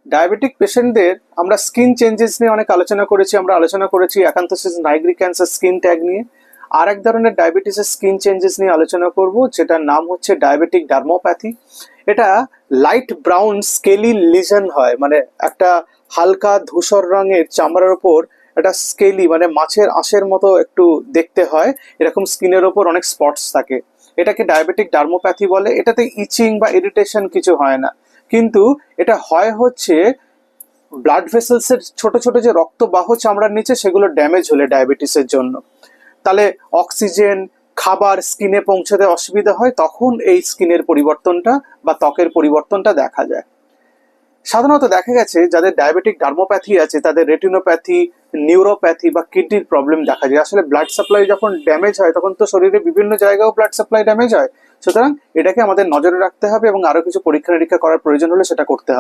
Diabetic পেশেন্টদের আমরা skin changes নিয়ে অনেক আলোচনা করেছি। আমরা আলোচনা করেছি অ্যাকান্থোসিস নাইগ্রিক্যান্স স্কিন ট্যাগ নিয়ে। আর এক ধরনের ডায়াবেটিসের স্কিন চেঞ্জেস নিয়ে আলোচনা করব, যেটার নাম হচ্ছে ডায়াবেটিক ডার্মোপ্যাথি। এটা লাইট ব্রাউন স্কেলি লিজন হয়, মানে একটা হালকা ধূসর রঙের চামড়ার ওপর একটা স্কেলি মানে মাছের আঁশের মতো একটু দেখতে হয়, এরকম স্কিনের ওপর অনেক স্পটস থাকে। এটাকে ডায়াবেটিক ডার্মোপ্যাথি বলে। এটাতে ইচিং বা ইরিটেশন কিছু হয় না, কিন্তু এটা হয় হচ্ছে ব্লাড ভেসেলসের ছোট ছোট যে রক্তবাহ চামড়ার নিচে সেগুলো ড্যামেজ হলে ডায়াবেটিসের জন্য। তাহলে অক্সিজেন খাবার স্কিনে পৌঁছাতে অসুবিধা হয়, তখন এই স্কিনের পরিবর্তনটা বা ত্বকের পরিবর্তনটা দেখা যায়। সাধারণত দেখা গেছে যাদের ডায়াবেটিক ডার্মোপ্যাথি আছে তাদের রেটিনোপ্যাথি, নিউরোপ্যাথি বা কিডনির প্রবলেম দেখা যায়। আসলে ব্লাড সাপ্লাই যখন ড্যামেজ হয় তখন তো শরীরে বিভিন্ন জায়গায় ব্লাড সাপ্লাই ড্যামেজ হয়। সুতরাং এটাকে আমাদের নজরে রাখতে হবে এবং আরো কিছু পরীক্ষা নিরীক্ষা করার প্রয়োজন হলে সেটা করতে হবে।